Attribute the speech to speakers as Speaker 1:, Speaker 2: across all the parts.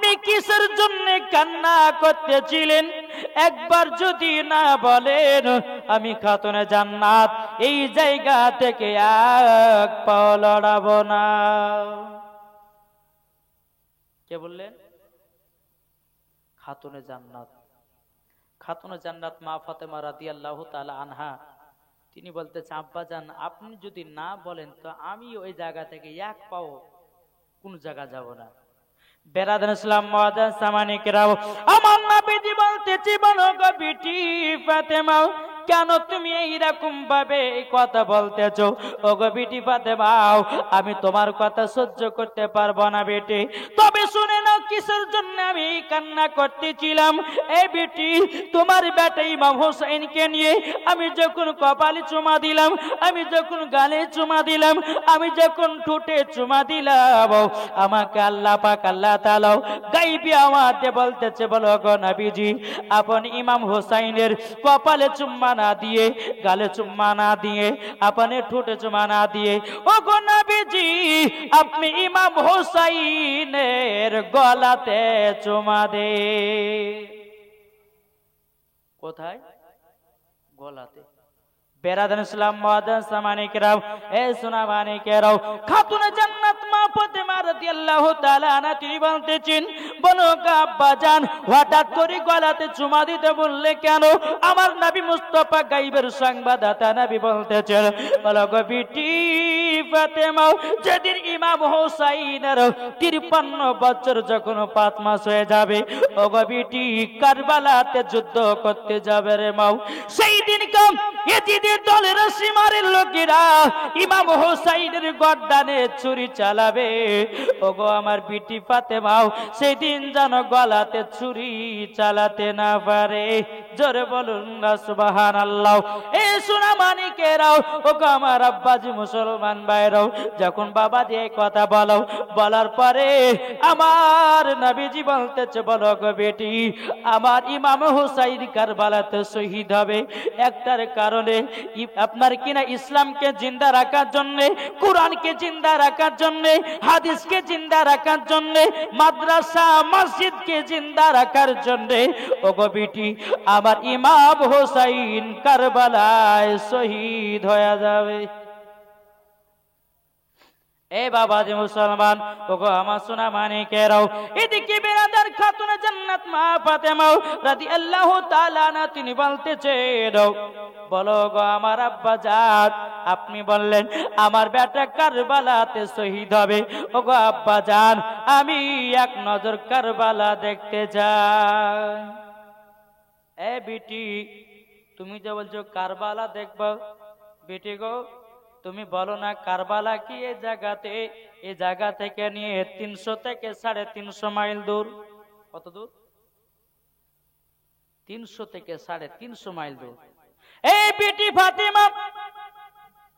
Speaker 1: আপনি কিসের জন্য কান্না করতেছিলেন? একবার যদি না বলেন, আমি খাতুনে জান্নাত এই জায়গা থেকে এক পাও লড়াবো না। কে বললেন? খাতুনে জান্নাত। খাতুনে জান্নাত মা ফাতেমা রাদিয়াল্লাহু তাআলা আনহা, তিনি বলতেছেন, আব্বাজান আপনি যদি না বলেন তো আমি ওই জায়গা থেকে এক পাও কোন জায়গা যাব না। বেরাদান ইসলাম মুআজ্জাজ সামানি কেরাম, আমার নবীজি বলতেছি, বলো গো বিটি ফাতেমা, কেন তুমি এইরকম ভাবে কথা বলতেছো? ও গো বিটি ফাতেমা, আমি তোমার কথা সহ্য করতে পারবো না বেটি। তবে শুনে নাও কিসের জন্য আমি কান্না করতেছিলাম। এই বেটি, তোমার বেটা ইমাম হোসেনকে নিয়ে আমি যখন কপালে চুমা দিলাম, আমি যখন গালে চুমা দিলাম, আমি যখন ঠোঁটে চুমা দিলাম, আমাকে আল্লাহ পাক আল্লাহ তাআলা গায়বী আওয়াজে বলতেছে, বলো গো নবীজি, আপনি ইমাম হোসেনের কপালে চুম্মা না দিয়ে, গালে চুম্মা না দিয়ে, আপনি ঠোঁটে চুম্মা না দিয়ে, ও গো নবীজি আপনি ইমাম হোসেনের গলাতে চুমা দে। কোথায়? গলাতে। বেরাদান ইসলাম মুআজ্জাজ সামানি কেরাম, এ সুনামানি কেরাম, খাতুনে জান্নাত মা ফাতেমা রাদিয়াল্লাহু তাআলা আনহা তিনি বলতেছেন, বলো গো আব্বাজান, হঠাৎ করে গলাতে চুমা দিতে বললে কেন? আমার নবী মুস্তাফা গায়বের সংবাদদাতা নবী বলতেছেন, বলো গো বিটি ফাতেমা, যেদিন ইমাম হোসেনের 53 বছর যখন 5 মাস হয়ে যাবে, ও গো বিটি কারবালাতে যুদ্ধ করতে যাবে রে মাও, সেই দিন কাম এজিদের দলের সীমারের লোকেরা ইমাম হোসেনের গর্দানে ছুরি চালাবে। ওগো আমার বিটি ফাতেমাও, সেই দিন যেন গলাতে ছুরি চালাতে না পারে। জোরে বলুন না সুবহানাল্লাহ। এই সোনা মানিকেরাও, ওগো আমার আব্বাজি মুসলমান ভাইরাও, যখন বাবা দিয়ে কথা বলো, বলার পরে আমার নবীজি বলতেছে, বলো গো বেটি, আমার ইমাম হোসেন কারবালাতে শহীদ হবে একটার কারণে, আপনার কিনা ইসলামকে জিন্দা রাখার জন্য, কোরআনকে জিন্দা রাখার জন্য, হাদিসকে জিন্দা রাখার জন্য, মাদ্রাসা মসজিদকে জিন্দা রাখার জন্য। ওগো বিটি, আমার ইমাম হোসেন কারবালায় শহীদ হয়ে যাবে। এ বাবা যে মুসলমান, ওগো আমার সোনা মানিকেরাও, এদিকে বেরাদার খাতুনে জান্নাত মা ফাতেমা রাদিয়াল্লাহু তাআলা আনহা তিনি বলতেছেন, বলো গো আমার আব্বাজান, আপনি বললেন আমার বেটা কারবালাতে শহীদ হবে। ওগো আব্বাজান, আমি এক নজর কারবালা দেখতে যাই। এ বিটি, তুমি যে বলছো কারবালা দেখবো, বিটি গো তুমি বলো না কারবালা কি এই জায়গা থেকে নিয়ে 300 থেকে 350 মাইল দূর? কত দূর? 300 থেকে 350 মাইল দূর। এই বিটি ফাতেমা,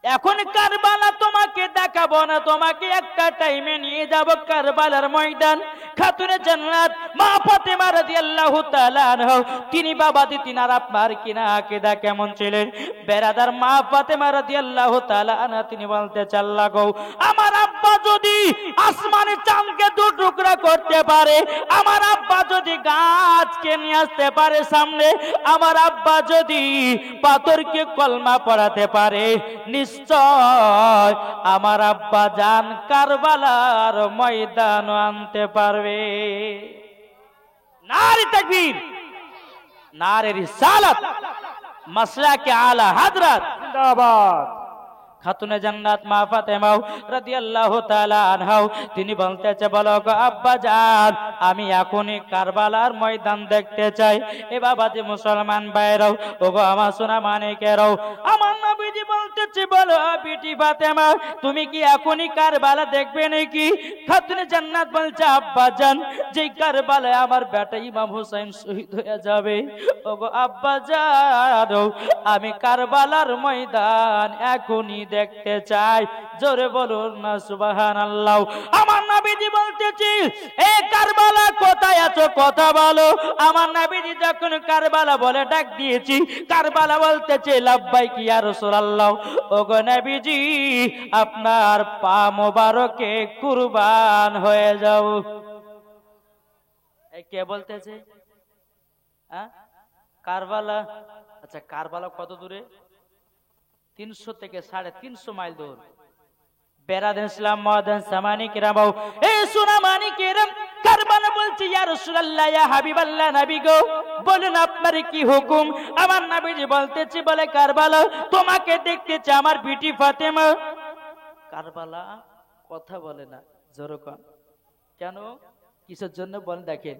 Speaker 1: এখন কারবালা তোমাকে দেখাবো না, তোমাকে একটা টাইমে নিয়ে যাব কারবালার ময়দান। খাতুনে জান্নাত মা ফাতেমা রাদিয়াল্লাহু তাআলা আনহা তিনি বাবা তিনার আপনার কিনা আকীদা কেমন ছিলেন? বেরাদার মা ফাতেমা রাদিয়াল্লাহু তাআলা আনহা তিনি বলতে চাল্লা গো, আমার আব্বা যদি আসমানে চাঁদকে 2 টুকরা করতে পারে, আমার আব্বা যদি গাছকে নিয়ে আসতে পারে সামনে, আমার আব্বা যদি পাথরকে কলমা পড়াতে পারে, নিশ্চয় আমার আব্বা জান কারবালার ময়দান আনতে পারবে। নারে তাকবীর, নারে রিসালাত, মাসলাকে আলা হযরত জিন্দাবাদ। খাতুনে জান্নাত মা ফাতেমা রাদিয়াল্লাহু তাআলা আনহা তিনি বলতেছে, বলো গো আব্বাজান, আমি এখনই কারবালার ময়দান দেখতে চাই। এ বাবাজি মুসলমান ভাইরাও, ওগো আমার সোনা মানিকেরাও, আমার নবীজি বলতেছে, বলো বিটি ফাতেমা, তুমি কি এখনই কারবালা দেখবে নাকি? খাতুনে জান্নাত বলছে, আব্বাজান, যে কারবালায় আমার বেটা ইমাম হোসেন শহীদ হয়ে যাবে, ওগো আব্বাজান, আমি কারবালার ময়দান এখনই দেখতে চাই। জোরে বলুন না সুবহানাল্লাহ। আমার নবীজি বলতেছি, এ কারবালা কোথায় আছো কথা বলো। আমার নবীজি যখন কারবালা বলে ডাক দিয়েছি, কারবালা বলতেছে, লাব্বাইক ইয়া রাসূলুল্লাহ। ওগো নবীজি, আপনার পা মোবারকে কুরবান হয়ে যাও। এই কে বলতেছে? কারবালা। আচ্ছা, কারবালা কত দূরে? 300 থেকে 350 মাইল দূর। বেরাদান ইসলাম মাদান সামানি কিরাম, এই সুনামানি কিরাম, কারবালা বলছে ইয়া রাসূলুল্লাহ, ইয়া হাবিবাল্লাহ, নবী গো বলেন আপনার কি হুকুম? আমার নবীজি বলতেছে, বলে কারবালা তোমাকে দেখতে চাই আমার বিটি ফাতেমা। কারবালা কথা বলে না, জোরে কন। কেন, কিসের জন্য বলেন? দেখেন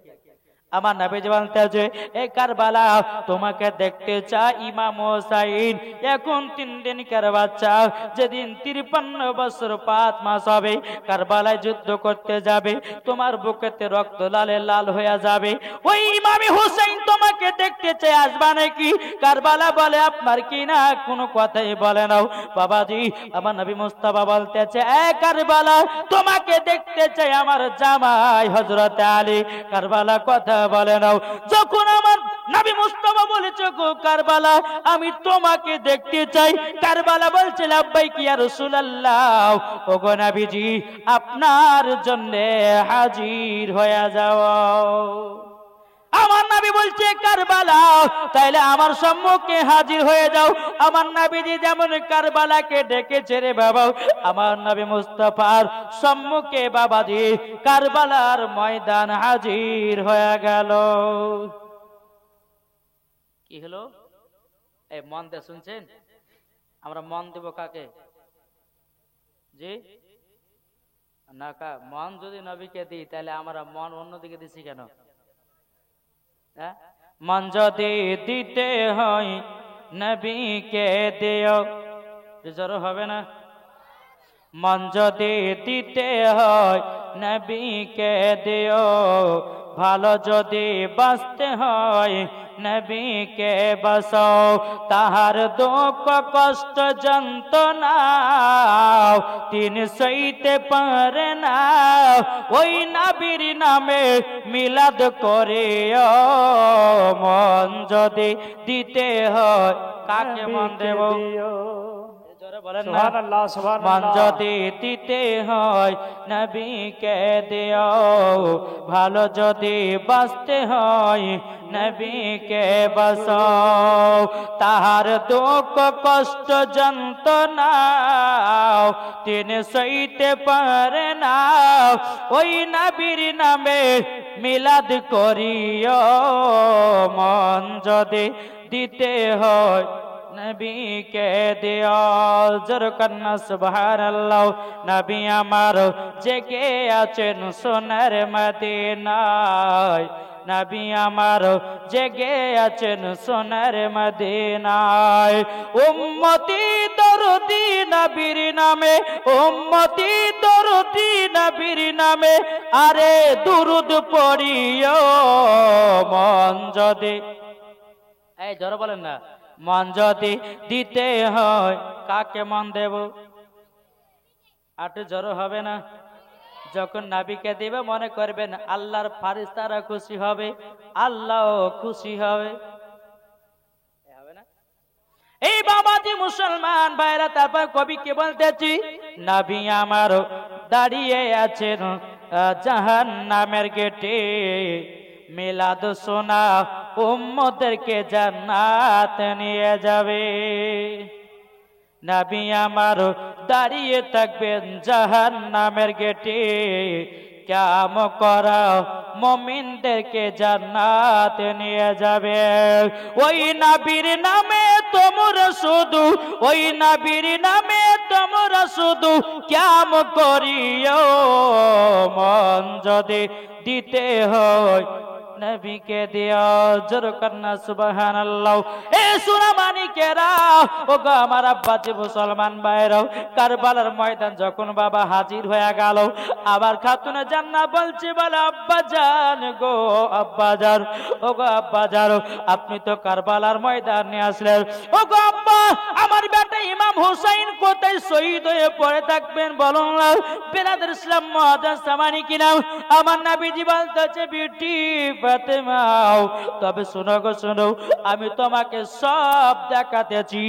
Speaker 1: আমার নবীজি বলতেছে, এ কারবালা তোমাকে দেখতে চাই ইমাম হোসাইন এখন 3 দিনকার বাচ্চা, যেদিন 53 বছর 5 মাস হবে কারবালায় যুদ্ধ করতে যাবে, তোমার বুকেতে রক্ত লালে লাল হয়ে যাবে, ওই ইমাম হোসাইন তোমাকে দেখতে চাই, আসবা নাকি? কারবালা বলে আপনার কি না, কোনো কথাই বলে নাও। বাবাজি আমার নবী মুস্তাফা বলতেছে, এ কারবালা তোমাকে দেখতে চাই আমার জামাই হযরত আলী। কারবালা কথা বলে নাও। যখন আমার নবী মুস্তাফা বলেছে, গো কারবালা আমি তোমাকে দেখতে চাই, কারবালা বলছে লাব্বাইক ইয়া রাসূলুল্লাহ, ওগো নবীজি আপনার জন্য হাজির হয়ে যাও। আমার নবী বলছে, কারবালা তাইলে আমার সম্মুখে হাজির হয়ে যাও। আমার নবীজি যেমন কারবালাকে ডেকেছে রে বাবা, আমার নবী মুস্তাফার সম্মুখে বাবাজি কারবালার ময়দান হাজির হয়ে গেল। কি হলো? এই মন দিয়ে শুনছেন? আমরা মন দেব কাকে? জি না, মন যদি নবীকে দিই তাহলে আমরা মন অন্যদিকে দিছি কেন? মন যদি দিতে হয় নবীকে দিও, জোর হবে না? মন যদি দিতে হয় নবীকে দিও, ভালো যদি বাঁচতে হয় নবীকে বাঁচাও, তাহার দুঃখ কষ্ট যন্ত্রণা তিনি সইতে পারে না, ওই নবীর নামে মিলাদ করে মন যদি দিতে হয় কাকে মন দেব? মন যদি দিতে হয় নবীকে দিও, ভালো যদি বাঁচতে হয় নবীকে বাঁচাও, তাহার দুঃখ কষ্ট যন্ত্রণা তিনি সইতে পারে না, ওই নবীর নামে মিলাদ করিও মন যদি দিতে হয় নবীকে দিও। জোর কন্না সুবহানাল্লাহ। নবী আমার জেগে আছেন সোনার মদিনায়, নবী আমার জেগে আছেন সোনার মদিনায়, উম্মতি দরদি নবীর নামে, উম্মতি দরদি নবীর নামে, আরে দুরুদ পড়িও মন যদি, এই জোরে বলেন না, মন যদি দিতে হয় কাকে মন দেব? আটে জড়ো হবে না? যখন নবীকে দিবে মনে করবেন আল্লাহর ফারিস্তারা খুশি হবে, আল্লাহ খুশি হবে। এই বাবাজি মুসলমান ভাইরা, তারপর কবিকে বলতেছি, নবী আমার দাঁড়িয়ে আছেন জাহান্নামের গেটে, মিলাদ শোনা উম্মতদেরকে জান্নাত নিয়ে যাবে। নবী আমার দাঁড়িয়ে থাকবেন জাহান্নামের গেটে, কাম করা মুমিনদেরকে জান্নাত নিয়ে যাবে। ওই নবীর নামে তোমরা শুধু, ওই নবীর নামে তোমরা শুধু কাম করিও মন যদি দিতে হয় নবীকে দিও। জোর কন্না সুবহানাল্লাহ। এ সুনামানিকেরা, ও গো আমার আব্বাজি মুসলমান ভাইরাও, কারবালার ময়দান যখন বাবা হাজির হয়ে গেল, আবার খাতুনে জান্নাত বলছে, বলে আব্বা জান গো, আব্বা জান, ও গো আব্বা জান, আপনি তো কারবালার ময়দানে আসলেন, ও গো আব্বা আমার বেটা ইমাম হোসেন কোথায় শহীদ হয়ে পড়ে থাকবেন বলুন না? বেলাদের ইসলাম মুআজ্জাজ সামানি কিনা? আমার নবীজি বলতেছে, বিটি ফাতেমাও, তবে শোনো গো শোনো, আমি তোমাকে সব দেখাতেছি,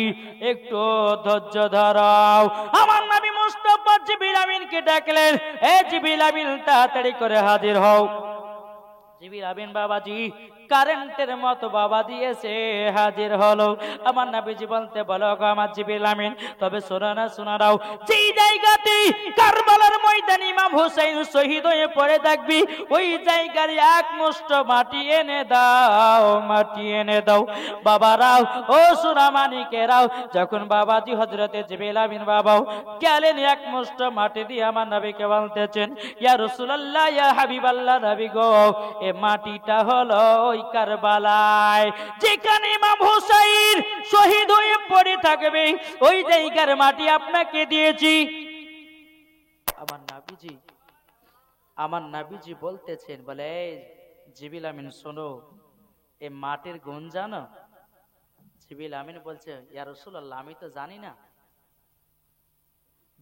Speaker 1: একটু ধৈর্য ধরাও। আমার নবী মুস্তাফা জিবরিল আমিনকে ডাকলেন, এ জিবরিল আমিন তাড়াতাড়ি করে হাজির হও। জিবরিল আমিন বাবাজি কারেন্টের মতো বাবাজি এসে হাজির হলো। আমার নবীজি বলতে বলো গো আমার জিবরিল আমিন, তবে শোনা দাও, যেই জায়গাতে কারবালার ময়দানে ইমাম হোসেন শহীদ হয়ে পড়ে থাকবি, ওই জায়গার এক মুষ্ঠ মাটি এনে দাও, মাটি এনে দাও। বাবারাও ও সোনা মানিকেরাও, যখন বাবাজি হযরতে জিবরিল আমিন বাবাও গেলেন এক মুষ্ঠ মাটি দিয়ে আমার নবীকে বলতেছেন, ইয়া রাসূলুল্লাহ, ইয়া হাবিবাল্লাহ, নবী গো, এ মাটিটা হলো ওই কারবালায় যেখানে ইমাম হোসেন শহীদ হয়ে পড়ে থাকবে, ওই জায়গার মাটি আপনাকে দিয়েছি। আমার নবীজি বলতেছেন, বলে জিবরিল আমিন শোনো, এ মাটির গুণ জানো? জিবরিল আমিন বলছে, ইয়া রাসূলুল্লাহ, আমি তো জানি না।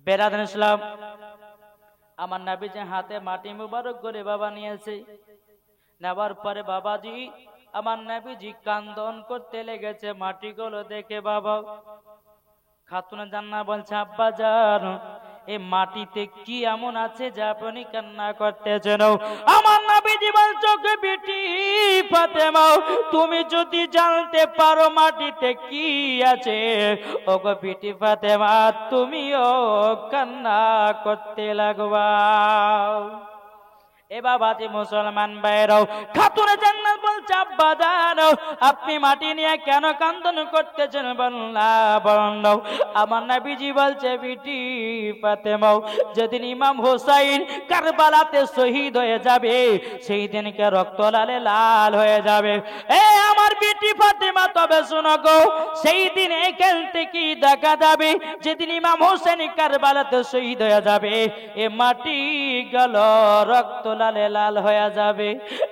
Speaker 1: বেরাদান ইসলাম, আমার নবীজি হাতে মাটি মুবারক করে বাবা নিয়েছে। নেওয়ার পরে বাবাজি আমার নবীজি কান্দন করতে লেগেছে মাটিগুলো দেখে। বাবা খাতুন জান্নাত বলছে, আব্বা জান, এই মাটিতে কি এমন আছে যে আপনি কান্না করতেছেন? আমার নবীজি বলছে, বেটি ফাতেমা, তুমি যদি জানতে পারো মাটিতে কি আছে, ওগো বেটি ফাতেমা, তুমিও কান্না করতে লাগবা। এ বাবাজি মুসলমান ভাইরাও, খাতুন জান্নাত বলছে, আব্বা জান, আপনি মাটি নিয়ে কেন কান্দন করতেছেন? বলুন। আমার নবীজি বলছে, বিটি ফাতেমা, যেদিন ইমাম হোসেন কারবালাতে শহীদ হয়ে যাবে, সেই দিনকে রক্ত লালে লাল হয়ে যাবে। এ আমার বিটি ফাতেমা, তবে শোনো গো, সেই দিন এখান থেকে দেখা যাবে যেদিন ইমাম হোসেন কারবালাতে শহীদ হয়ে যাবে, এ মাটি গেল রক্ত লালে লাল হয়ে যাবে।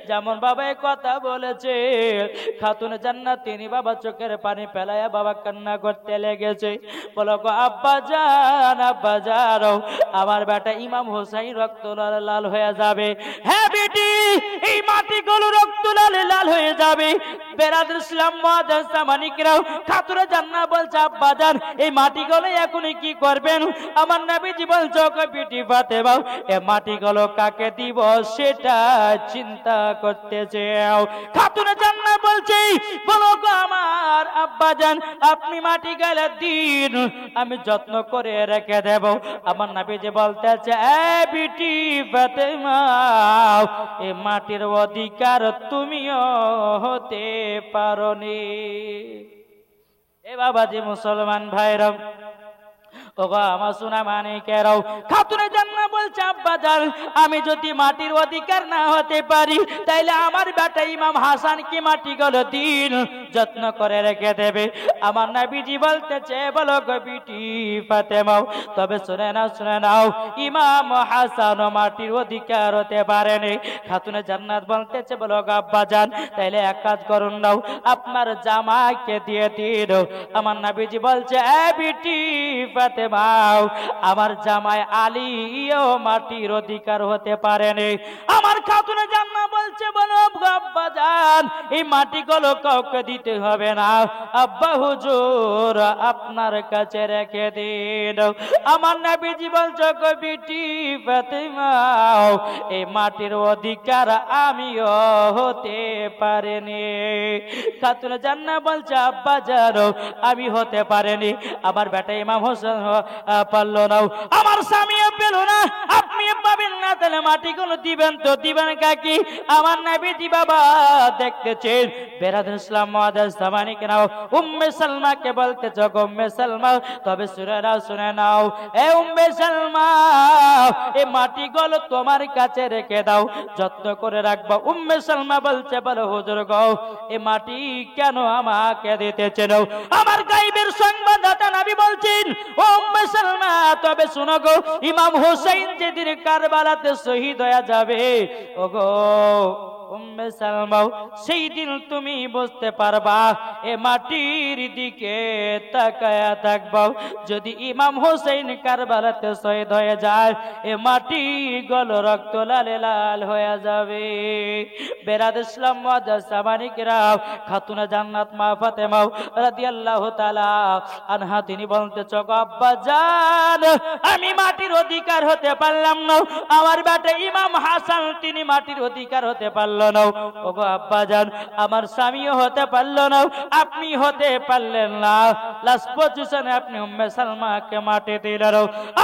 Speaker 1: যেমন বাবা কথা বলেছে, খাতুন জান্নাত তিনি বাবা চোখের পানি ফেলায়া বাবা কান্না করতে লেগেছে। বলো গো আব্বা জান, আব্বা জান, আমার বেটা ইমাম হোসেন রক্ত লালে লাল হয়ে যাবে। হ্যাঁ বেটি, এই মাটিগুলো রক্ত লালে লাল হয়ে যাবে। বেরাদুল ইসলাম মুআজ্জাজ মানিকরাও, খাতুন জান্নাত বলছে, আব্বা জান, এই মাটিগুলো এখনই কি করবেন? আমার নবীজি বলছে, গো বেটি ফাতেমা, এই মাটিগুলো কাকে দিব সেটা চিন্তা করতেছে। খাতুন জান্নাত বলছে, বলো গো আমার আব্বা জান, আপনি মাটি গেলে দিন, আমি যত্ন করে রেখে দেব। আমার নবীজি বলতেছে, এ বিটি ফাতেমা, এই মাটির অধিকার তুমিও হতে পারোনি। এ বাবাজি মুসলমান ভাইরা, ওগো আমার সোনা মানিকেরাও, খাতুন জান্নাত বলছে, আব্বা জান, আমি যদি মাটির অধিকার না হতে পারি, তাইলে আমার বেটা ইমাম হাসান কি মাটিগুলো দিন যত্ন করে রেখে দেবে। আমার নবীজি বলতেছে, বলো গো বিটি ফাতেমা, তবে শুনে নাও, ইমাম হাসান মাটির অধিকার হতে পারেনি। খাতুন জান্নাত বলতেছে, বলো গো আব্বা জান, তাইলে এক কাজ করুন নাও, আপনার জামাইকে দিয়ে দিন। আমার নবীজি বলছে, এ বিটি ফাতেমা, আমার জামাই আলীও মাটির অধিকার হতে পারেনি। আমার খাতুন জান্নাত বলছে, বলো আব্বা জান, এই মাটিগুলো কাউকে দিতে হবে না, আব্বা হুজুর আপনার কাছে রেখে দিন। আমার নবীজি বলছে, গো বিটি ফাতেমা, এই মাটির অধিকার আমিও হতে পারিনি। খাতুন জান্নাত বলছে, আব্বা জান, আমি হতে পারিনি, আমার বেটা ইমাম হোসেন পারলো না, আমার স্বামীও পেল না, আপনি পাবেন না, তাহলে মাটিগুলো দিবেন তো দিবেন কাকি? আমার নবীজি বাবা দেখতেছেন। বেরাদুল ইসলাম মুআজ্জাজ মানিকরাও, উম্মে সালমাকে বলতেছে, গো উম্মে সালমা, তবে শুনে নাও, এ উম্মে সালমা, এই মাটিগুলো তোমার কাছে রেখে দাও, যত্ন করে রাখবা। উম্মে সালমা বলছে, বলো হুজুর গো, এই মাটি কেন আমাকে দিতেছেন? আমার গায়বের সংবাদদাতা নবী বলছেন, ও উম্মে সালমা, তবে শুনো গো, ইমাম হোসেন যেদিন কারবালাতে শহীদ হয়ে যাবে, ওগো উম্মে সালমা, সেই দিন তুমি বুঝতে পারবা, এ মাটির দিকে তাকায়া থাকবা। যদি ইমাম হোসেন কারবালাতে শহীদ হয়ে যায়, এ মাটি গল রক্ত লালে লাল হয়ে যাবে। বেরাদুল ইসলাম মুআজ্জাজ মানিকরাও, খাতুন জান্নাত মা ফাতেমা রাদিয়াল্লাহু তাআলা আনহা তিনি বলতেছ, গো আব্বা জান, আমি মাটির অধিকার হতে পারলাম না, আমার বেটা ইমাম হাসান তিনি মাটির অধিকার হতে পারল পারলো না। ওগো আব্বাজান, আমার স্বামীও হতে পারলো না, আপনি হতে পারলেন না। লাস্ট পজিশনে আপনি উম্মে সালমাকে মাটি দিলেন।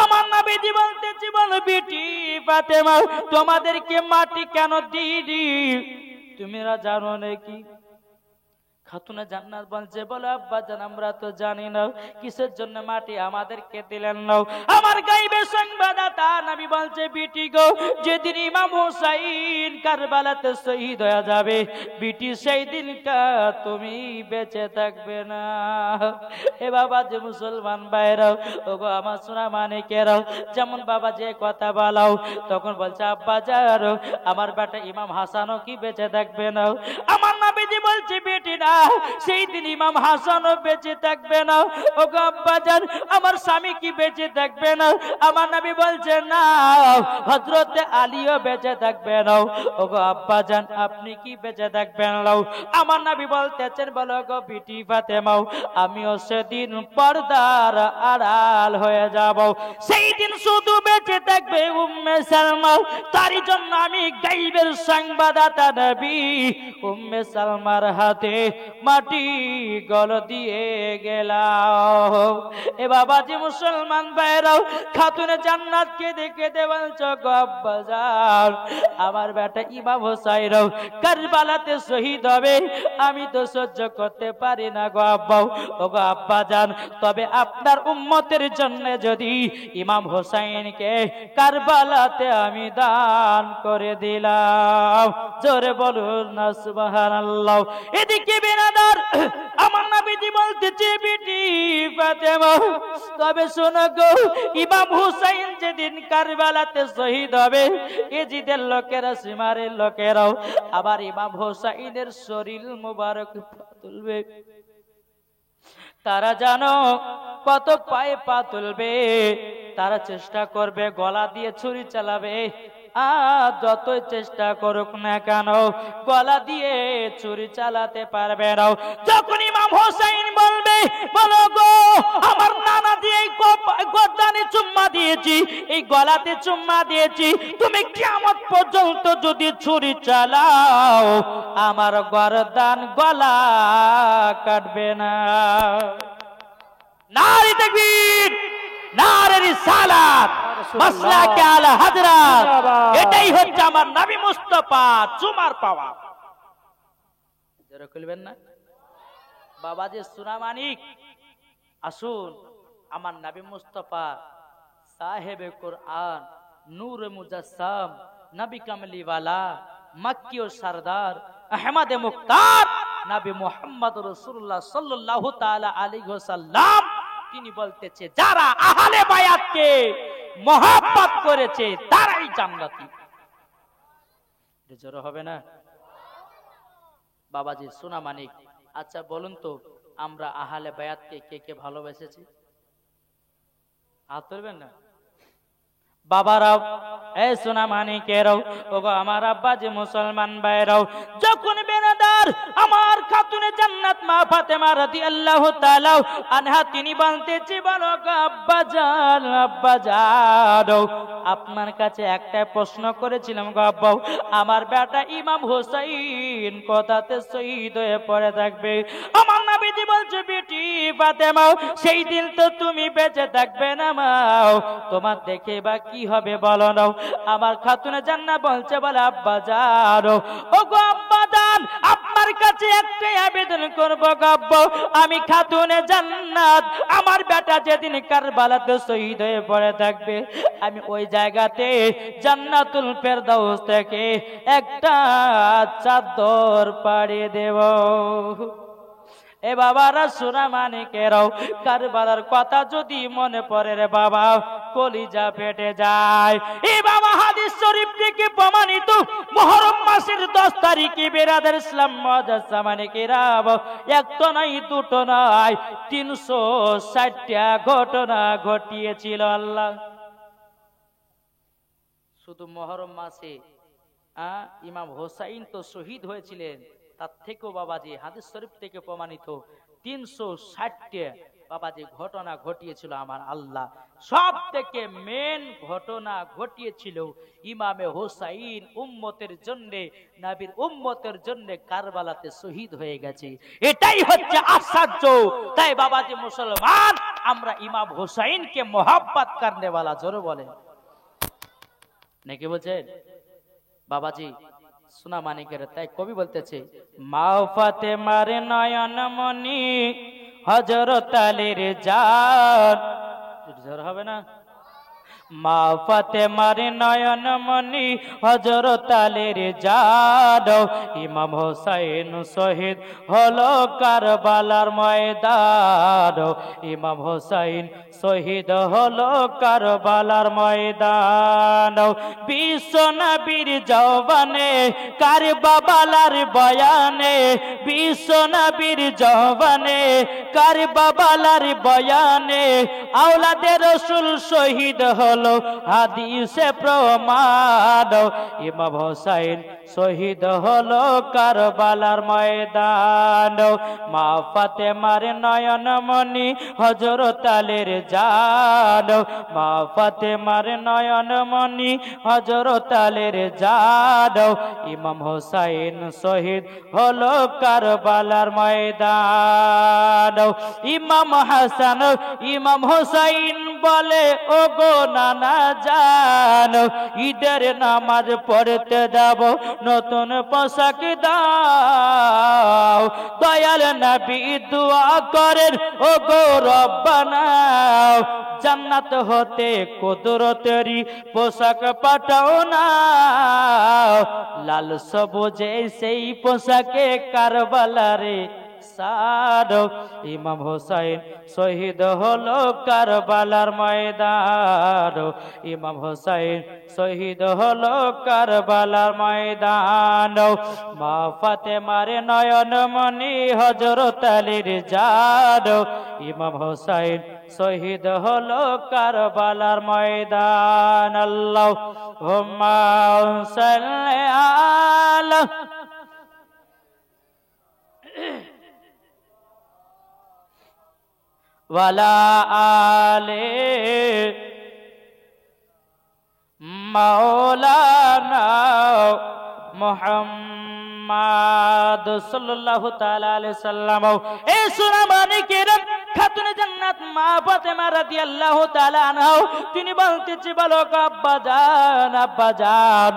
Speaker 1: আমার নবীজি বলতেছি, বলো বিটি ফাতেমা, তোমাদেরকে মাটি কেন দিই তুমিরা জানো নাকি? খাতুনে জান্নাত বলছে, বলে আব্বাজান আমরা তো জানি না কিসের জন্য মাটি আমাদেরকে দিলেন না। আমার গায়বের সংবাদদাতা নবী বলছে, বিটি গো, যেদিন ইমাম হুসাইন কারবালাতে শহীদ হয়ে যাবে, বিটি সেই দিনটা তুমি বেঁচে থাকবে না। এ বাবা যে মুসলমান ভাইরাও, ওগো আমার সোনা মানিকেরাও, যেমন বাবা যে কথা বলাও, তখন বলছে আব্বাজান আমার বেটা ইমাম হাসানও কি বেঁচে থাকবে না? আমার নবীজি বলছে, বেটি না, সেই দিন ইমাম হাসানও বেঁচে থাকবে না। ওগো আব্বাজান, আমার স্বামী কি বেঁচে থাকবে না? আমার নবী বলছে, না, হযরত আলীও বেঁচে থাকবে না। ওগো আব্বাজান, আপনি কি বেঁচে থাকবেন না? আমার নবী বলতেছেন, বলো গো বিটি ফাতেমা, আমিও সেদিন পর্দার আড়াল হয়ে যাব। সেই দিন শুধু বেঁচে থাকবে উম্মে সালমা। তারই জন্য আমি গায়বের সংবাদদাতা নবী উম্মে সালমার হাতে মাটি গল দিয়ে গেলাম। এ বাবাজি মুসলমান ভাইরাও, খাতুনে জান্নাতকে দেখে বলছো, গো আব্বাজান, আমার বেটা ইমাম হোসাইন কারবালাতে শহীদ হবে, আমি তো সহ্য করতে পারি না গো আব্বা। ও গো আব্বাজান, তবে আপনার উম্মতের জন্য যদি ইমাম হোসাইনকে কারবালাতে আমি দান করে দিলাম, জোরে বলুন না সুবহানাল্লাহ। এদিকে বিরাদার, আমার নবীজি বলতেছে, বিটি ফাতেমা, তবে শোনো গো, ইমাম হুসাইন যেদিন কারবালাতে শহীদ হবে, এজিদের লোকেরা, সীমারের লোকেরাও আবার ইমাম হুসাইনের শরীর মুবারক তুলবে। তারা জানো কত পায়ে পা তুলবে, তারা চেষ্টা করবে গলা দিয়ে ছুরি চালাবে। যতই চেষ্টা করুক না কেন, গলা দিয়ে ছুরি চালাতে পারবে না। যখন ইমাম হোসেন বলবে, বলো গো, আমার নানা দিয়ে এই গর্দানে চুম্মা দিয়েছি, এই গলাতে চুম্মা দিয়েছি, তুমি কিয়ামত পর্যন্ত যদি ছুরি চালাও, আমার গর্দান গলা কাটবে না। নারে তাকবীর, নারে রিসালাত, মাসলাকে আলা হযরত, এটাই হচ্ছে আমার নবী মুস্তাফা চুমার পাওয়া। যারা খুলবেন না বাবাজি সোনা মানিক, আসুন আমার নবী মুস্তাফা সাহেবে কুরআন, নূরে মুজাসসাম, নবী কামলিওয়ালা, মক্কি ও সরদার, আহমদে মুখতার, নবী মুহাম্মদ রাসূলুল্লাহ সাল্লাল্লাহু তাআলা আলাইহি ওয়াসাল্লাম, তিনি বলতেছে, যারা আহলে বায়াতকে মহব্বত করেছে তারাই জান্নাতি। জোরে হবে না বাবাজি সোনা মানিক? আচ্ছা বলুন তো, আমরা আহলে বায়াতকে কে কে ভালোবেসেছি? হাত তুলবেন না বাবারাও, এই সোনা মানিকেরাও, ওগো আমার আব্বাজি মুসলমান ভাইরাও, যখন বেরাদার আমার খাতুনে জান্নাত মা ফাতেমা রাদিয়াল্লাহু তাআলা আনহা তিনি বলতেছি, বলো গো আব্বাজান, আব্বাজান, আপনার কাছে একটা প্রশ্ন করেছিলাম গো আব্বা, আমার বেটা ইমাম হোসেন কোথাতে শহীদ হয়ে পড়ে থাকবে? আমার নবীজি বলছে, বেটি ফাতেমা, সেই দিন তো তুমি বেঁচে থাকবে না মা, তোমার দেখে বা কি হবে বলো না। আমার খাতুনে জান্নাত বলছে, বলে আব্বাজান, ওগো আব্বাজান, আপনার কাছে একটাই আবেদন করব গো আব্বা, আমি খাতুনে জান্নাত, আমার বেটা যেদিন কারবালাতে শহীদ হয়ে পড়ে থাকবে, আমি ওই জায়গাতে জান্নাতুল ফেরদাউস থেকে একটা চাদর পাড়িয়ে দেব। এ বাবারা সোনা মানিকেরাও, কারবালার কথা যদি মনে পড়ে রে বাবা, কলিজা ফেটে যায়। এ বাবা হাদিস শরীফ থেকে প্রমাণিত, মুহররম মাসের 10 তারিখে বেরাদার ইসলাম মুআজ্জাজ মানিকেরাও, একটা নয় দুটো নয় 360টা ঘটনা ঘটিয়েছিল আল্লাহ। শুধু মুহররম মাসে ইমাম হোসাইন তো শহীদ হয়েছিলেন, তার থেকেও বাবাজি হাদিস শরীফ থেকে প্রমাণিত 360টা বাবাজি ঘটনা ঘটিয়েছিল আমার আল্লাহ, সব থেকে মেন ঘটনা ঘটিয়েছিল ইমামে হোসাইন উম্মতের জন্য, নবীর উম্মতের জন্য কারবালাতে শহীদ হয়ে গেছে। এটাই হচ্ছে আশ্চর্য। তাই বাবাজি মুসলমান, আমরা ইমাম হোসাইনকে মোহাব্বত করনে वाला, জোরে বলেন নাকি বলছেন বাবাজি সোনা মানিকের। তাই কবি বলতেছে, মা ফাতেমার নয়ন মনি হযরত আলীর জান, জোর হবে না, মা ফাতেমার নয়ন মনি হযরত আলীর জান, ইমাম হোসাইন শহীদ হলো কারবালার ময়দান, ইমাম হোসাইন শহীদ হলো কারবালার ময়দান। বিশ্ব নবীর জওয়ানে কারবালার বয়ানে, বিশ্ব নবীর জওয়ানে কারবালার বয়ানে, আওলাদে রাসূল শহীদ হলো হাদিসে প্রমাণ, ইমাম হোসাইন শহীদ হলো কারবালার ময়দান। মা ফাতেমার নয়ন মনি হযরত আলীর জান, মা ফাতেমার নয়ন মনি হযরত আলীর জান, ইমাম হোসাইন শহীদ হলো কারবালার ময়দান। ইমাম হাসান ইমাম হোসাইন বলে, ও গো নানা জান, ঈদের নামাজ পড়তে যাব, নতুন পোশাক দাও। দয়াল নবী দোয়া করেন, ও গো রব্বানা, জান্নাত হতে কুদরতেরি পোশাক পাঠাও না। লাল সবুজে সেই পোশাকে কারবালারে সাদ, ইমাম হোসাইন শহীদ হলো কারবালার ময়দান, ইমাম হোসাইন শহীদ হলো কারবালার ময়দান। মা ফাতেমার নয়ন মনি হযরত আলীর জান, ইমাম হোসাইন শহীদ হলো কারবালার ময়দান। আল্লাহুম্মা সাল্লি আলা ওয়ালা আলে মাওলানা মুহাম্মদ সাল্লাল্লাহু তাআলা আলাইহি সাল্লাম। এই সূরা মানিকের খাতুনে জান্নাত মা ফাতেমা রাদিয়াল্লাহু তাআলা আনহা তিনি বলতেছে, বলো আব্বা জান, আব্বা জান,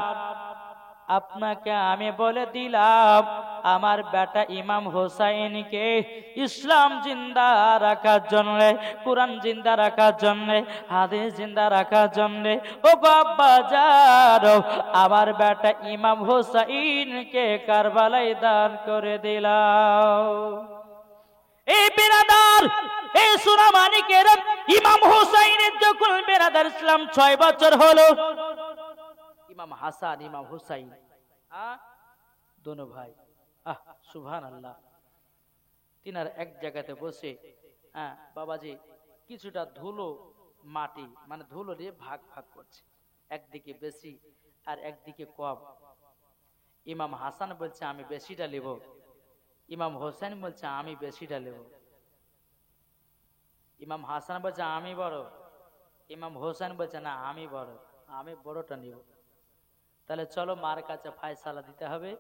Speaker 1: আপনাকে আমি বলে দিলাম আমার বেটা ইমাম হোসাইনকে ইসলাম জিন্দা রাখার জন্য, কুরআন জিন্দা রাখার জন্য, হাদিস জিন্দা রাখার জন্য, ও আব্বা জান, আমার বেটা ইমাম হোসাইনকে কারবালায় দান করে দিলাম। এই বিরাদার, এই সূরা মানিকের ইমাম হোসাইনের যখন বিরাদার ইসলাম 6 বছর হলো, ইমাম হাসান ইমাম হুসাইন দোনো ভাই, সুবহানাল্লাহ, তিনার এক জায়গাতে বসে বাবাজি কিছুটা ধুলো মাটি মানে ধুলো দিয়ে ভাগ ভাগ করছে, একদিকে বেশি আর একদিকে কম। ইমাম হাসান বলছে আমি বেশিটা নেব, ইমাম হোসেন বলছে আমি বেশিটা নেব। ইমাম হাসান বলছে আমি বড়, ইমাম হোসেন বলছে না আমি বড়, আমি বড়টা নিব। তাহলে চলো মার কাছে ফায়সালা দিতে হবে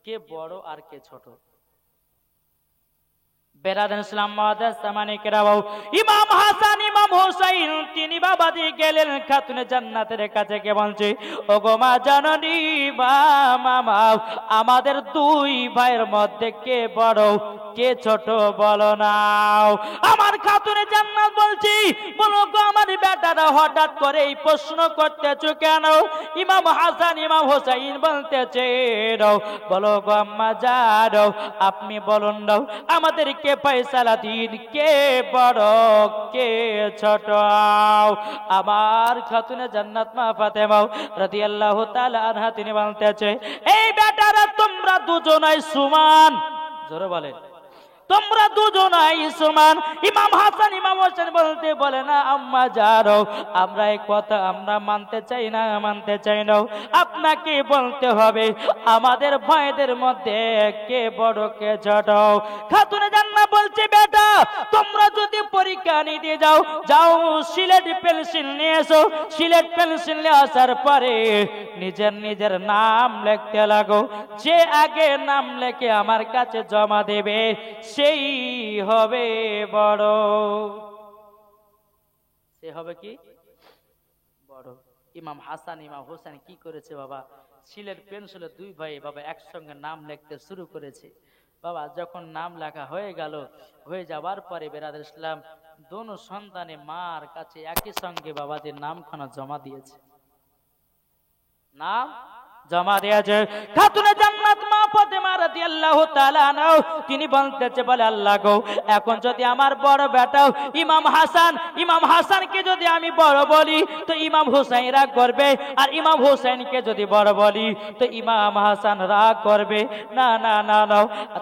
Speaker 1: কে বড় আর কে ছোট। ইমাম হাসান ইমাম হোসাইন তিনি বাবাজি গেলেন খাতুনে জান্নাতের কাছে, কে বলছে, ও গো মা জাননী, মামা আমাদের 2 ভাইয়ের মধ্যে কে বড় কে ছোট বলো নাও। আমার খাতুনে জান্নাত বলছি, বলো গো আমার বেটারা হঠাৎ করে এই প্রশ্ন করতেছো কেন? ইমাম হাসান ইমাম হোসাইন বলতেছে, বলো গো আম্মা জানো, আপনি বলুন দাও আমাদেরকে ফয়সালা দিন কে বড় কে ছোট। আমার খাতুনে জান্নাত মা ফাতেমা রাদিয়াল্লাহু তাআলা আনহা তিনি বলতেছে, এই বেটারা তোমরা দুজনাই সমান, জোরে বলেন, তোমরা দুজনাই সমান। ইমাম হাসান ইমাম হোসেন বলতে বলে না আম্মা যারো, আমরা এই কথা আমরা মানতে চাই না, মানতে চাই না। আপনাকে বলতে হবে আমাদের ভাইদের মধ্যে কে বড় কে ছোট। খাতুনে জান্নাত বলছে বেটা তোমরা যদি পরীক্ষা নিতে যাও, যাও সিলেট পেন্সিল নিয়ে এসো। সিলেট পেন্সিল নিয়ে আসার পরে নিজের নিজের নাম লিখতে লাগো। যে আগে নাম লেখে আমার কাছে জমা দেবে সেই হবে বড়। সে হবে কি বড়। ইমাম হাসান ইমাম হোসেন কি করেছে বাবা, সিলেট পেন্সিলে দুই ভাই বাবা একসঙ্গে নাম লিখতে শুরু করেছে। বাবা যখন নাম লেখা হয়ে গেল, হয়ে যাওয়ার পরে বেরাদর ইসলাম দোনো সন্তানে মার কাছে একই সঙ্গে বাবাদের নামখানা জমা দিয়েছে, নাম জমা দিয়েছে। খাতুনে জান্নাত মা ফাতেমা রাদিয়াল্লাহু তাআলা আনহা তিনি বলতেছে বলে আল্লাহ গো এখন যদি আমার বড় বেটা ইমাম হাসানকে যদি আমি বড় বলি তো ইমাম হুসাইন রাগ করবে, আর ইমাম হুসাইনকে যদি বড় বলি তো ইমাম হাসান রাগ করবে। না না না না,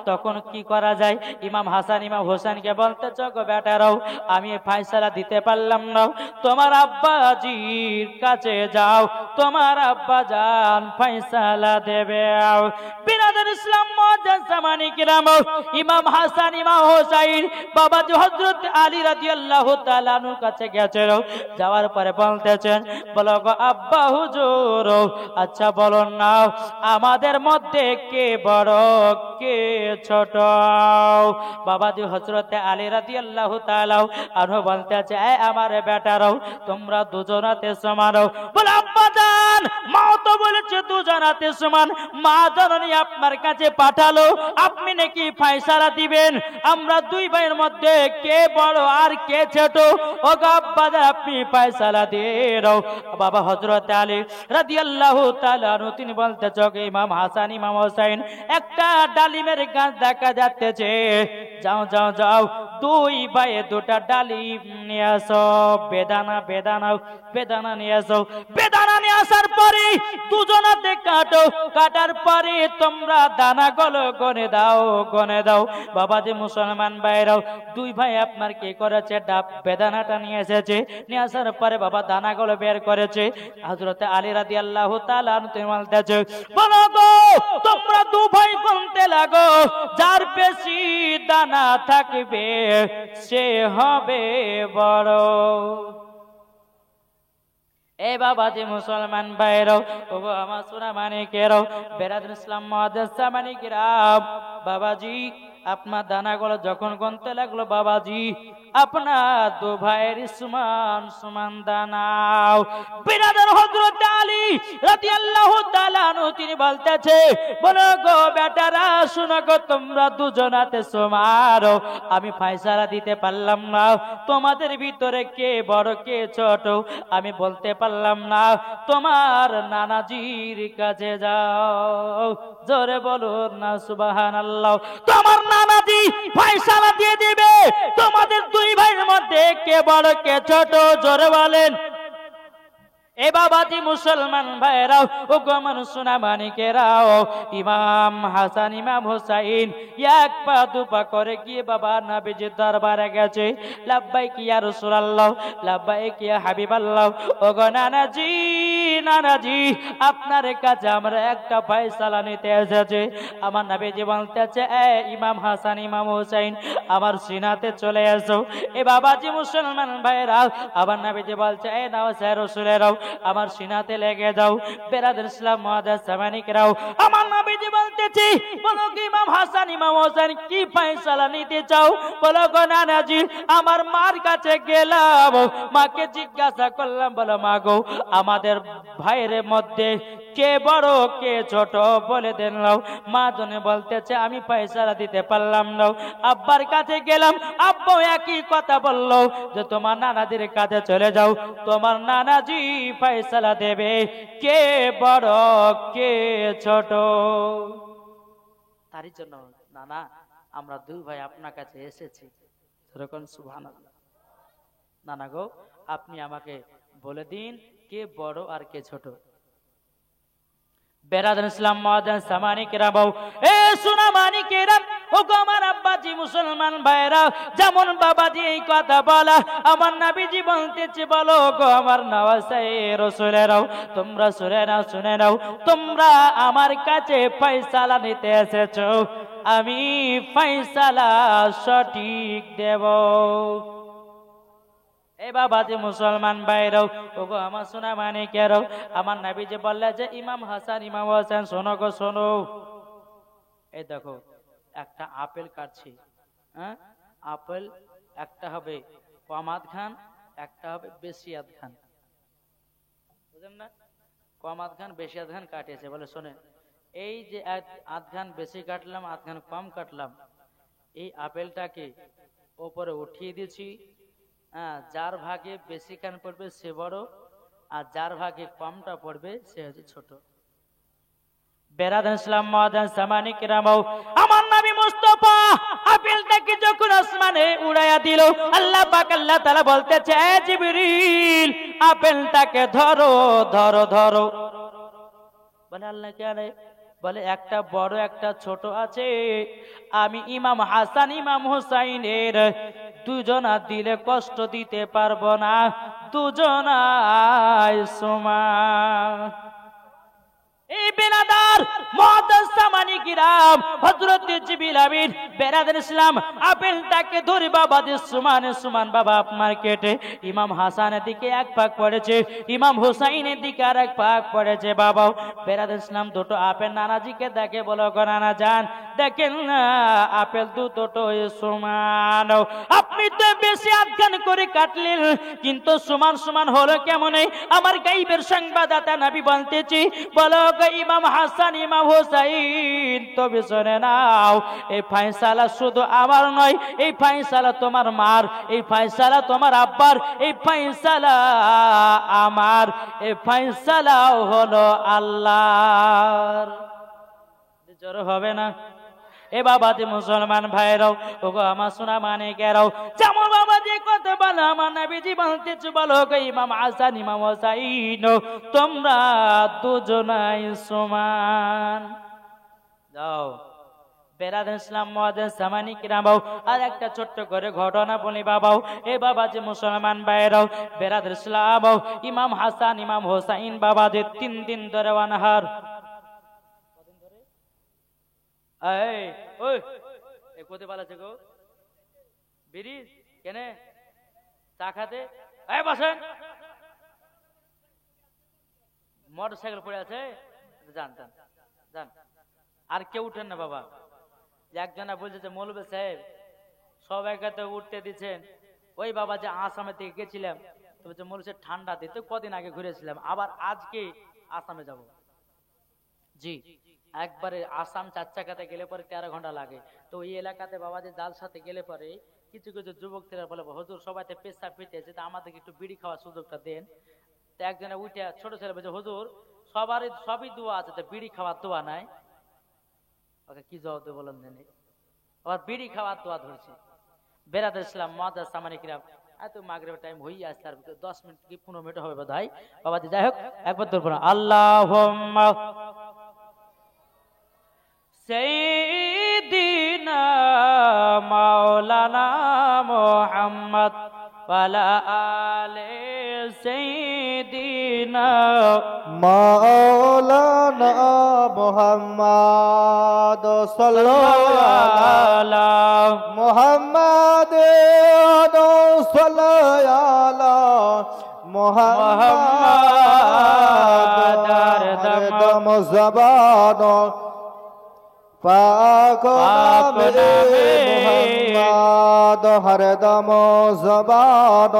Speaker 1: তখন কি করা যায়? ইমাম হাসান ইমাম হুসাইনকে বলতেছে গো বেটারাও আমি ফয়সালা দিতে পারলাম না, তোমার আব্বাজির কাছে যাও, তোমার আব্বা জান ফয়সালা দেবে। বিরাদর ইসলাম মুআজ্জাজ জামানি কিরাম, ইমাম হাসান ইমাম হোসাইন বাবাজি হযরত আলী রাদিয়াল্লাহু তাআলা আনহুর কাছে গেছেন। যাওয়ার পরে বলতেছেন বলো গো আব্বা হুজুর আচ্ছা বলুন না আমাদের মধ্যে কে বড় কে ছোট? বাবাজি হযরত আলী রাদিয়াল্লাহু তাআলা আনহু বলতেছে এ আমার বেটারাও তোমরা দুজনাতে সমান। বলে আব্বা জান মা তো বলেছে দুজনাতে সমান, মা জননী আপনার কাছে পাঠালো আপনি নাকি ফয়সালা দিবেন আমরা দুই ভাইয়ের মধ্যে কে বড় আর কে ছোট। ও গো আব্বা জান আপনি ফয়সালা দিয়ে দাও। বাবা হযরত আলী রাদিয়াল্লাহু তাআলা আনহু তিনি বলতেছে ইমাম হাসান ইমাম হোসেন একটা ডালিমের গাছ দেখা যাচ্ছে, যাও যাও যাও দুই ভাইয়ে দুটা ডালিম নিয়ে আসো, বেদানা বেদানা বেদানা নিয়ে আসো। বেদানা নিয়ে আসার পরে দুজনাতে কাটো, কাটার পরে তোমরা দানাগুলো গনে দাও গনে দাও। বাবাজি মুসলমান ভাইরাও দুই ভাই আপনার কি করেছে ডাব বেদানাটা নিয়ে এসেছে, নিয়ে আসার পরে বাবা দানাগুলো বের করেছে। হযরত আলী রাদিয়াল্লাহু তাআলা তিনি বলতেছে বলো গো তোমরা দু ভাই গুনতে লাগো, যার বেশি দানা থাকবে সে হবে বড়। এ বাবাজি মুসলমান ভাইরাও ও আমার সোনা মানিকেরাও বেরাদর ইসলাম মুআজ্জাজ জামানি কিরাম, বাবাজি আপনার দানাগুলো যখন গুনতে লাগলো বাবাজি আপনার দু ভাইয়ের সমান সমান দানাও। বিরাদর হযরত আলী রাদিয়াল্লাহু তাআলা আনহু তিনি বলতেছে বলো গো বেটারা শুনো গো তোমরা দুজনাতে সমান, আমি ফয়সালা দিতে পারলাম না তোমাদের ভিতরে কে বড় কে ছোট আমি বলতে পারলাম না, তোমার নানাজির কাছে যাও। জোরে বলুন না সুবহানাল্লাহ। তোমার নানাজি ফয়সালা দিয়ে দিবে তোমাদের দুই ভাইয়ের মধ্যে কে বড় কে ছোট। জোরে বলেন। এ বাবাজি মুসলমান ভাইরাও ও গো মানুষ সোনা মানিকেরাও ইমাম হাসান ইমাম হোসাইন এক পা দু পা করে গিয়ে বাবা নবীজির দরবারে গেছে। লাব্বাইক ইয়া রাসূলুল্লাহ, লাব্বাইক ইয়া হাবিবাল্লাহ। ও গো নানাজি নানাজি আপনার কাছে আমরা একটা ফয়সালা নিতে এসেছি। আমার নবীজি বলতেছে এ ইমাম হাসান ইমাম হোসাইন আমার সিনাতে চলে এসো। এ বাবাজি মুসলমান ভাইরাও আমার নবীজি বলছে এ নাও সে রাসূলেরাও আমার সিনাতে লেগে যাও। বেরাদর ইসলাম মুআজ্জাজ জামানি কিরাম আমার নবীজি বলতেছি বলো কি ইমাম হাসান ইমাম হোসেন কি ফয়সালা নিতে চাও? বলো গো নানাজি আমার মার কাছে গেলাম, মাকে জিজ্ঞাসা করলাম বলো মা গো আমাদের ভাইয়ের মধ্যে কে বড় কে ছোট বলে দেন। মা জনে বলতেছে আমি ফয়সালা দিতে পারলাম না। আব্বার কাছে গেলাম, আব্বা একই কথা বলল যে তোমার নানাজির কাছে চলে যাও, তোমার নানাজি ফয়সালা দেবে কে বড় কে ছোট। তারই জন্য নানা আমরা দুই ভাই আপনার কাছে এসেছি। যেরকম সুবহানাল্লাহ। নানা গো আপনি আমাকে বলে দিন কে বড় আর কে ছোট। বেরাদান ইসলাম মাদান সামানি কেরাবাও এ সোনা মানি কেরাম ও গো আমার আব্বাজি মুসলমান ভাইরা, যেমন বাবাজি এই কথা বলা আমার নবীজি বলতেছে, বলো গো আমার নওয়াজে রাসূলেরাও, তোমরা শুনে নাও, তোমরা আমার কাছে ফয়সালা নিতে এসেছো, আমি ফয়সালা সঠিক দেব। এ বাবাজি মুসলমান ভাইরাও, ওগো আমার সোনা মানিকেরাও, আমার নবীজি বললে যে ইমাম হাসান ইমাম হোসেন শোনো গো শোনো, এই দেখো একটা আপেল কাটছি, হ্যাঁ আপেল একটা হবে কম আধ খান, একটা হবে বেশি আধ খান, বুঝলেন না? কম আধ খান বেশি আধ খান কাটিয়েছে, বলে শোনেন এই যে আধ খান বেশি কাটলাম আধ খান কম কাটলাম, এই আপেলটাকে ওপরে উঠিয়ে দিয়েছি, যার ভাগে বেশি খান পড়বে সে বড়, আর যার ভাগে কমটা পড়বে সে হচ্ছে ছোট। বেরাদান ইসলাম মাদান সামানি কিরামাও, আমার নবী মুস্তাফা আপেলটাকে যখন আসমানে উড়াইয়া দিল, আল্লাহ পাক আল্লাহ তাআলা বলতেছে এ জিবরিল আপেলটাকে ধরো ধরো ধরো। বলে আল্লাহ কেন? বলে একটা বড় একটা ছোট আছে, আমি ইমাম হাসান ইমাম হোসাইনের দুজনা দিলে কষ্ট দিতে পারবো না, দুজনাই সমান। এই বেনাদার মুআদ্দাস সামানি কিরাম হযরত জিবরিল আমিন বেরাদার ইসলাম আপেলটাকে ধরে বাবা দিয়ে সমান বাবা মার্কেটে ইমাম হাসানের দিকে এক ভাগ পড়েছে, ইমাম হোসাইনের দিকে আর এক ভাগ পড়েছে। বাবা বেরাদার ইসলাম দুটো আপেল নানাজিকে দেখে, বলো গো নানা যান দেখেন না আপেল দুটো সমান, আপনি তো বেশি আধখান করে কাটলেন কিন্তু সমান সমান হলো কেমন? আমার গাইবের সংবাদদাতা নবী বলতেছি, বলো ইমাম হাসান ইমাম হোসাইন তবে শুনে নাও, এই ফয়সালা শুধু আমার নয়, এই ফয়সালা তোমার মার, এই ফয়সালা তোমার আব্বার, এই ফয়সালা আমার, এই ফয়সালাও হলো আল্লাহর। জোর হবে না? এ বাবাজি মুসলমান ভাইরাও, ওগো আমার সোনা মানিকেরাও, যেমন বাবাজি কথা বলো আমার নবীজি বলতেছে, বলো গো ইমাম হাসান ইমাম হোসাইন তোমরা দুজনাই সমান। যাও বেরাদান ইসলাম মুআদ্দান সামানি কিরামাও, আর একটা ছোট্ট করে ঘটনা বলি বাবাও, এ বাবাজি মুসলমান ভাইরাও, বেরাদান ইসলাম ইমাম হাসান ইমাম হোসাইন বাবাজি 3 দিন ধরে অনাহার। কোথায় পালাচ্ছে গো বিড়ি কেনে চা খাতে? বসেন, মোটর সাইকেল পড়ে আছে, যান যান যান, আর কেউ উঠেন না বাবা। একজনা বলছে যে মৌলভী সাহেব সবাইকে তো উঠতে দিচ্ছেন, ওই বাবা যে আসামের দিকে গেছিলাম তো বলছে মৌলভী সাহেব ঠান্ডা দিতে কদিন আগে ঘুরেছিলাম, আবার আজকে আসামে যাব। জি একবারে আসাম 4 চাকাতে গেলে পরে 13 ঘন্টা লাগে, তো এই এলাকাতে বাবাজি জাল সাথে গেলে পরে কিছু কিছু যুবকরা বলে হুজুর সবাইতে পেশাব পেতেছে, তা আমাদেরকে একটু বিড়ি খাওয়ার সুযোগটা দেন। তো একজনে উঠে ছোট ছেলে বলছে হুজুর সবই দোয়া আছে, তো বিড়ি খাওয়ার দোয়া নাই। ওকে কি জবাব দেব বলেন জানি, আবার বিড়ি খাওয়ার দোয়া ধরছে। বেরাদার ইসলাম মুআদ্দাস সামানি কিরাম, এত মাগরিবের টাইম হই আসছে, আর 10 মিনিট কি 15 মিনিট হবে বোধহয় বাবাজি। যাই হোক একবার ধরবো না, আল্লাহুম্মা সাইয়্যিদিনা মাওলানা মুহাম্মদ ওয়ালা আলে সাইয়্যিদিনা
Speaker 2: মাওলানা মুহাম্মদ সাল্লাল্লাহু আলাইহি মুহাম্মদ সাল্লাল্লাহু মুহাম্মদ দম জবান পাক নামে মুহাম্মদ হরদম জবান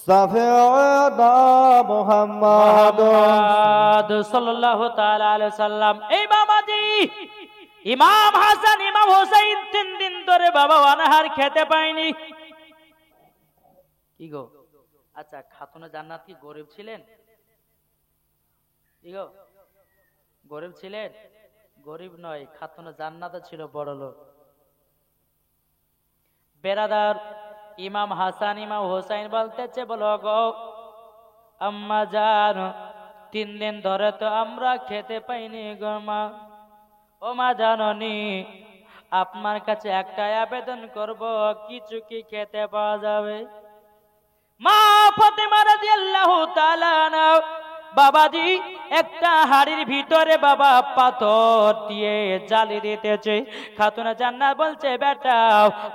Speaker 2: সাফিউনা মুহাম্মদ
Speaker 1: সাল্লাল্লাহু তাআলা আলাইহি সাল্লাম। এই বাবাজি ইমাম হাসান ইমাম হোসেন 3 দিন ধরে বাবা অনাহার খেতে পায়নি। কি গো আচ্ছা খাতুনে জান্নাত কি গরিব ছিলেন? কি গো গরিব ছিলেন? গরিব নয়, খাতুনে জান্নাত ছিল বড় লোক। বেরাদার ইমাম হাসান ইমাম হোসাইন বলতেছে, বলো গো আম্মা জান 3 দিন ধরে তো আমরা খেতে পাইনি গো মা। ও মা জাননী, আপনার কাছে একটাই আবেদন করব, কিছু কি খেতে পাওয়া যাবে? মা ফাতেমা রাদিয়াল্লাহু তাআলা আনহা বাবাজি একটা হাড়ির ভিতরে বাবা পাথর দিয়ে জ্বালি দিতেছে। খাতুনে জান্নাত বলছে, বেটা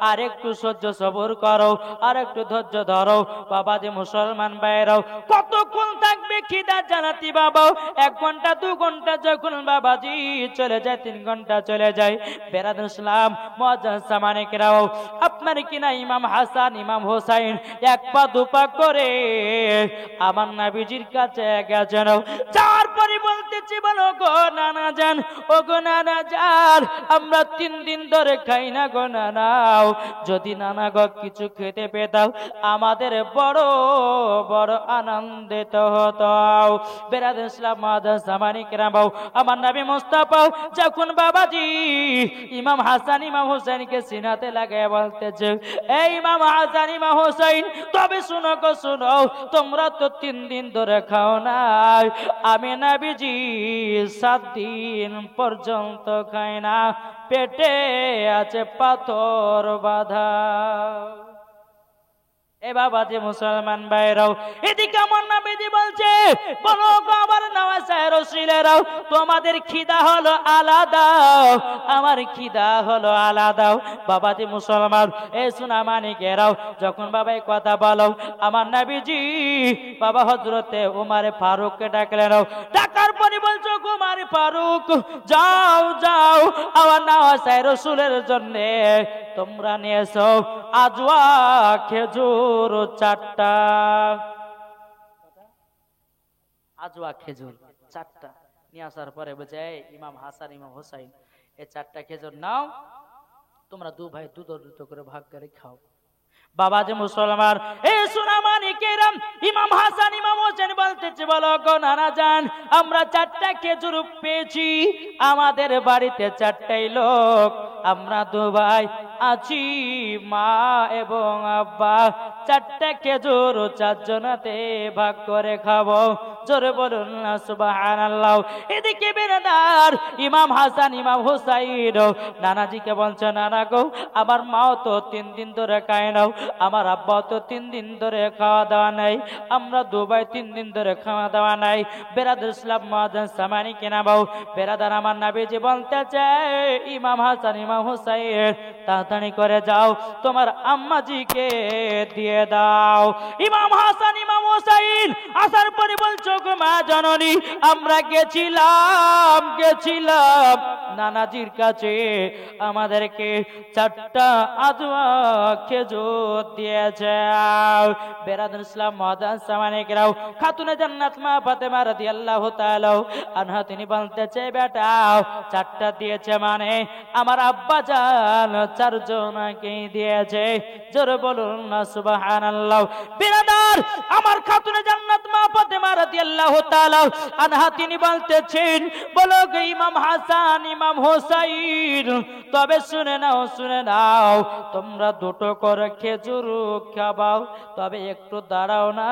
Speaker 1: আর একটু সহ্য সবর করো, আর একটু ধৈর্য ধরো। বাবাজি মুসলমান ভাইরাও, কতক্ষণ থাকবে খিদা জানাতি বাবা? 1 ঘন্টা 2 ঘন্টা যখন বাবাজি চলে যায়, 3 ঘন্টা চলে যায়। বেরাদুল ইসলাম মুআজ্জাজ সামানিকরাও, আপনার কিনা ইমাম হাসান ইমাম হোসাইন 1 পা 2 পা করে আমার নবীজির কাছে গেছেন। তারপরে বলতেছি, বলো গো নানা জান, ও গো নানা জান, আমরা 3 দিন ধরে খাই না গো নানাও, যদি নানা গো কিছু খেতে পেতাম আমাদের বড় বড় আনন্দিত হতো। বেরাদুল ইসলাম মুআজ্জাজ সামানিকরাও, আমার নবী মুস্তাফা যখন বাবাজি ইমাম হাসান ইমাম হোসেনকে সিনাতে লাগায় বলতেছে, এই ইমাম হাসান ইমাম হোসেন, তবে শুনো গো শুনো, তোমরা তো 3 দিন ধরে খাও না, আমি নবীজি 7 দিন পর্যন্ত খাই না, পেটে আছে পাথর বাঁধা। এ বাবাজি মুসলমান ভাইরাও, এদিকে আমার নবীজি বলছে, বলো গো আমার নওয়াজের রসুলেরাও, তোমাদের খিদা হলো আলাদা, আমার খিদা হলো আলাদা। বাবাজি মুসলমান, এ সোনা মানিকেরাও, যখন বাবা এই কথা বলো, আমার নবীজি বাবা হযরতে উমারে ফারুককে ডাকলেন। ডাকার পরে বলছো, উমারে ফারুক, যাও যাও আমার নওয়াজের রসুলের জন্য তোমরা নিয়ে এসো আজওয়া খেজুর 4টা, আজওয়া খেজুর 4টা নিয়ে আসার পরে বলছে, ইমাম হাসান ইমাম হোসাইন, এই 4টা খেজুর নাও, তোমরা 2 ভাই 2 করে ভাগ করে খাও। বাবাজি মুসলমান, এ সোনা মানিকেরাম, ইমাম হাসান ইমাম হোসেন বলতেছে, বলো গো নানা জান, আমরা 4টা খেজুর পেয়েছি, আমাদের বাড়িতে 4টাই লোক, আমরা 2 ভাই আছি, মা এবং আব্বা, 4টা খেজুর 4 জনাতে ভাগ করে খাবো। জোরে বলুন না সুবহানাল্লাহ। এদিকে বেরাদার ইমাম হাসান ইমাম হোসাইন নানাজিকে বলছে, নানা গো, আমার মাও তো 3 দিন ধরে খায় না, আমার আব্বাও তো 3 দিন ধরে খাওয়া দাওয়া নাই, আমরা 2 ভাই 3 দিন ধরে খাওয়া দাওয়া নাই। বেরাদুল ইসলাম মুআজ্জাজ সামানিকরাও, বেরাদার আমার নবীজি বলতেছে, ইমাম হাসান ইমাম হোসাইন তাড়াতাড়ি করে যাও, তোমার আম্মাজিকে দিয়ে দাও। ইমাম হাসান ইমাম হোসাইন আসার পরে বলছো, গো মা জননী, আমরা গেছিলাম নানাজির কাছে, আমাদেরকে 4টা আজওয়া খেজুর দিয়েছে। বেরাদুল ইসলাম মুআজ্জাজ সামানিকরাও, খাতুনে জান্নাত মা ফাতেমা রাদিয়াল্লাহু তাআলা আনহা তিনি বলতেছে, বেটা 4টা দিয়েছে মানে আমার আব্বা জান 4 জনকে দিয়েছে। জোরে বলুন না সুবহানাল্লাহ। বিরাদার আমার খাতুনে জান্নাত মা ফাতেমা রাদিয়াল্লাহু তাআলা আনহা তিনি বলতেছেন, বলো গো ইমাম হাসান ইমাম হোসাইন, তবে শুনে নাও, তোমরা 2টো করে খেজুর খাবাও, তবে একটু দাঁড়াও না,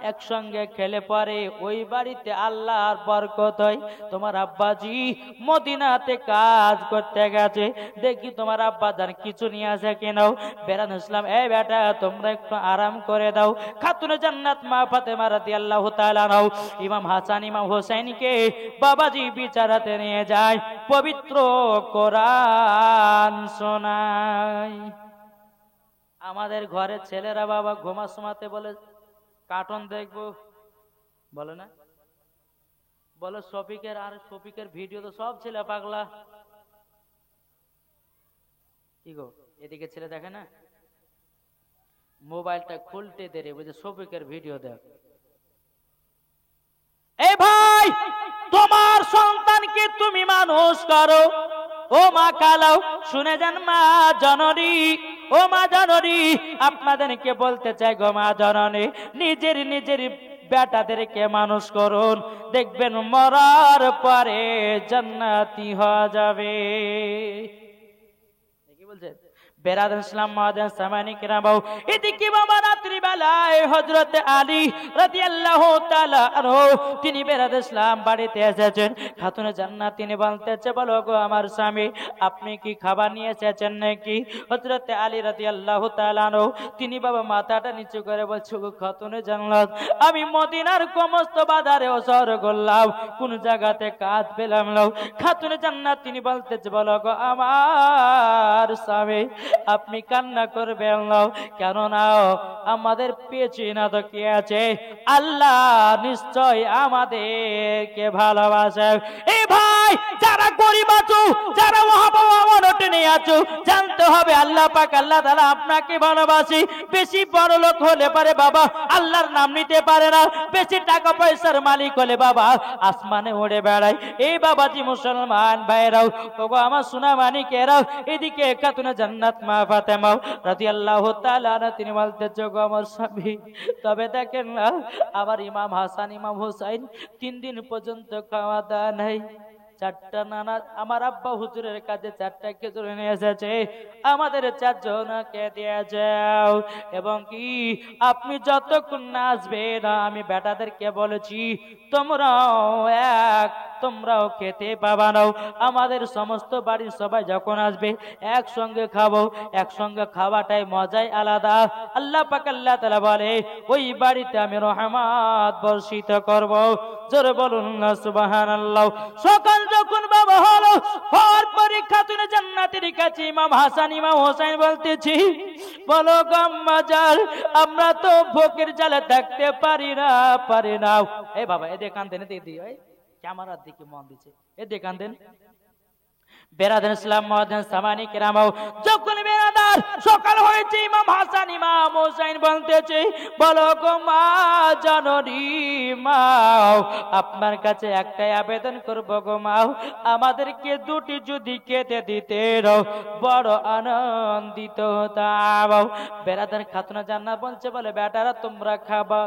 Speaker 1: একসঙ্গে খেলে পরে ওই বাড়িতে আল্লাহর বরকত হয়। তোমার আব্বাজি মদিনাতে কাজ করতে গেছে, দেখি তোমার আব্বা জান কিছু নিয়ে আসে কিনাও। বেরাদুল ইসলাম, এই বেটা তোমরা একটু আরাম করে দাও। খাতুনে জান্নাত মা ফাতেমা রাদিয়াল্লাহু তাআলা আনহা ইমাম হাসান ইমাম হোসেনকে বাবাজি বিচারাতে নিয়ে যায়, পবিত্র কোরআন শোনায়। আমাদের ঘরের ছেলেরা বাবা ঘুমা সময়তে বলে কার্টুন দেখবো, বলে না, বলে শফিকের ভিডিও, তো সব ছেলে পাগলা। কি গো, এদিকে ছেলে দেখে না, মোবাইলটা খুলতে দেরে বুঝে শফিকের ভিডিও দেখ। এই ভাই, তোমার সন্তানকে তুমি মানুষ করো, ও মা কালাও, শুনে যান মা জননী, ও মা জননী, আপনাদেরকে বলতে চাই গো মা জননী, নিজের বেটাদেরকে মানুষ করুন, দেখবেন মরার পরে জান্নাতি হয়ে যাবে। কি বলছে? বেরাদার ইসলাম মাদান সামানি কিরাম, এদিকে বাবা রাত্রি বেলায় হযরত আলী রাদিয়াল্লাহু তাআলা আনহু তিনি বেরাদার ইসলাম বাড়িতে এসেছেন। খাতুনে জান্নাত তিনি বলতেছে, বলো গো আমার স্বামী, আপনি কি খাবার নিয়ে এসেছেন নাকি? হযরত আলী রাদিয়াল্লাহু তাআলা আনহু তিনি বাবা মাথাটা নিচু করে বলছে, গো খাতুনে জান্নাত, আমি মদিনার সমস্ত বাজারে ওসর করলাম, কোন জায়গাতে কাজ পেলাম না। খাতুনে জান্নাত তিনি বলতেছে, বলো গো আমার স্বামী, আপনি কান্না করবেন না, কেননা আমাদের পেছনে না তো কে আছে? আল্লাহ নিশ্চয় আমাদেরকে ভালোবাসে। এই ভাই, যারা গরিব আছো, যারা মহাবনে আছো, জানতে হবে আল্লাহ পাক আল্লাহ তাআলা আপনাকে ভালোবাসি। বেশি বড় লোক হলে পারে বাবা আল্লাহর নাম নিতে পারে না, বেশি টাকা পয়সার মালিক হলে বাবা আসমানে উড়ে বেড়ায়। এই বাবাজি মুসলমান ভাইরাও, তবু আমার সোনা মানিকেরাও, এদিকে খাতুনে জান্নাত মা ফাতেমা রাদিয়াল্লাহু তাআলা তিনি বলতেছে, গো আমার স্বামী, তবে দেখেন না আবার ইমাম হাসান ইমাম হুসাইন 3 দিন পর্যন্ত খাওয়া দাওয়া নাই। 4টা নানা আমার আব্বা হুজুরের কাছে 4টা খেজুর নিয়ে এসেছে, আমাদের 4 জনকে দিয়ে যাও। এবং কি আপনি যতক্ষণ না আসবেন, আমি বেটাদেরকে বলেছি তোমরাও খেতে পাবা না। আমাদের সমস্ত বাড়ির সবাই যখন আসবে একসঙ্গে খাবো, একসঙ্গে খাওয়াটাই মজাই আলাদা। আল্লাহ পাক আল্লাহ তাআলা বলে, ওই বাড়িতে আমি রহমত বর্ষিত করব। জোরে বলুন না সুবহানাল্লাহ। সকাল যখন বাবা হলো, হওয়ার পরে খাতুনে জান্নাতের কাছে ইমাম হাসান ইমাম হোসেন বলতেছি, বলো গো আম্মা জান, আমরা তো ভোগের জ্বালা থাকতে পারি না। এই বাবা এদিকে কান দেন, এদিকে দিই, ওই ক্যামেরার দিকে মন দিচ্ছে, এদিকে কান দেন। বেরাদার ইসলাম মাদান সামানি কিরাম, যখন বেরাদার সকাল হয়েছে, ইমাম হাসান ইমাম হোসেন বলতেছে, বলো গো মা জননী, মা আপনার কাছে একটাই আবেদন করব গো মা, আমাদেরকে 2টি যদি খেতে দিতে বড় আনন্দিত হতাম। বেরাদার খাতুনে জান্নাত বলছে, বলে বেটারা তোমরা খাবা?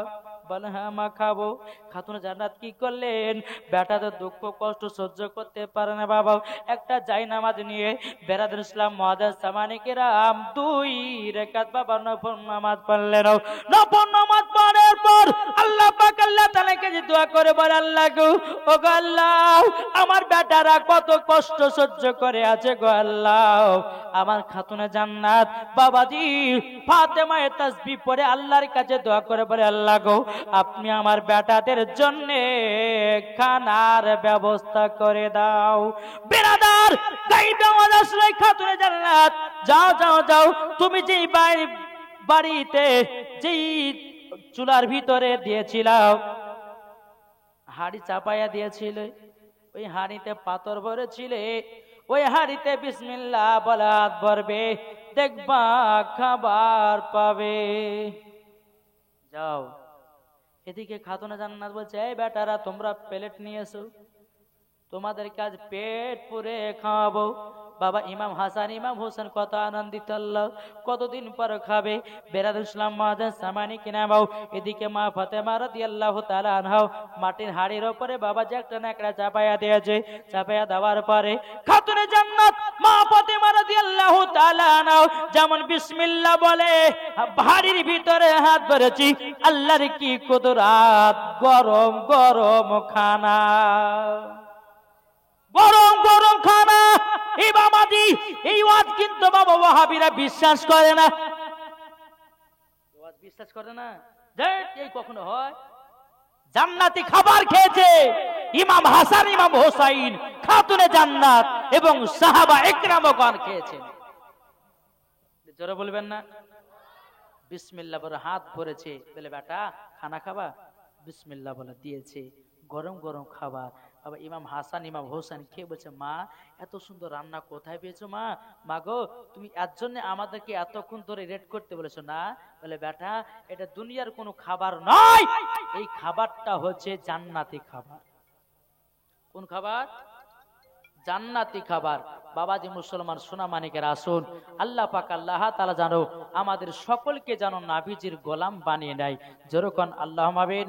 Speaker 1: বলে হ্যাঁ মা খাবো। খাতুনে জান্নাত কি করলেন, বেটাদের দুঃখ কষ্ট সহ্য করতে পারে না বাবা, একটা জায়নামাজ নিয়ে বেরাদার ইসলাম মুআদ্দাস সামানি কিরাম 2 রাকাত বাবা নফল নামাজ পড়লেন। নফল নামাজ পড়ার পর আল্লাহ পাক আল্লাহ তাআলাকে দোয়া করে বলে, আল্লাহ গো, ও গো আল্লাহ, আমার বেটারা কত কষ্ট সহ্য করে আছে গো আল্লাহ, আমার খাতুনে জান্নাত বাবাজি ফাতেমায়ে তাসবিহ পড়ে আল্লাহর কাছে দোয়া করে বলে, আল্লাহ গো, আপনি আমার বেটাদের জন্য খানার ব্যবস্থা করে দাও। বেরাদার গাইবে আওয়াজ আসলে খাতুনে জান্নাত, যাও তুমি যেই বাড়িতে যেই চুলার ভিতরে দিয়েছিলাম, হাড়ি চাপাইয়া দিয়েছিলে, ওই হাড়িতে পাথর ভরেছিলে, ওই হাড়িতে বিসমিল্লাহ বলে হাত ভরবে, দেখবা খাবার পাবে। যাও। এদিকে খাতুনে জান্নাত বলছে, এই বেটারা তোমরা প্লেট নিয়ে এসো, তোমাদের কাজ পেট পুরে খাওয়াবো। বাবা ইমাম হাসান ইমাম হোসেন কত আনন্দিত, আল্লাহ কতদিন পর খাবে। বেরাদার ইসলাম মুআদ্দাস সামানি কিরাম, এদিকে মা ফাতেমা রাদিয়াল্লাহু তাআলা আনহা মাটির হাড়ির উপরে বাবা যে একটা নেকড়া চাপাইয়া দিয়েছে, চাপাইয়া দেওয়ার পরে খাতুনে জান্নাত মা ফাতেমা রাদিয়াল্লাহু তাআলা আনহা যেমন বিসমিল্লাহ বলে হাড়ির ভিতরে হাত ভরেছি, আল্লাহর কি কুদরত, গরম গরম খানা, গরম গরম খানা। এই বাবাজি এই ওয়াজ কিন্তু বাবা ওয়াহাবিরা বিশ্বাস করে না, বিশ্বাস করে না, এই কখনো হয়? জান্নাতি খাবার খেয়েছে ইমাম হাসান ইমাম হোসাইন, খাতুনে জান্নাত এবং সাহাবা ইকরামগণ খেয়েছেন। জোরে বলবেন না? বিসমিল্লাহ বলে হাত ভরেছে, বলে বেটা খানা খাবা, বিসমিল্লাহ বলে দিয়েছে, গরম গরম খাবার। আবার ইমাম হাসান ইমাম হোসেন খেয়ে বলছে, মা এত সুন্দর রান্না কোথায় পেয়েছো? মা গো, তুমি এর জন্য আমাদেরকে এতক্ষণ ধরে রেড করতে বলেছো না? বলে বেটা, এটা দুনিয়ার কোনো খাবার নয়, এই খাবারটা হচ্ছে জান্নাতি খাবার। কোন খাবার? জান্নাতি খাবার। বাবাজি মুসলমান সোনা মানিকের আসুন, আল্লাহ পাক আল্লাহ তাআলা জানো আমাদের সকলকে যেন নবীজির গোলাম বানিয়ে নেয়। যেরকম আল্লাহুম্মা আমিন।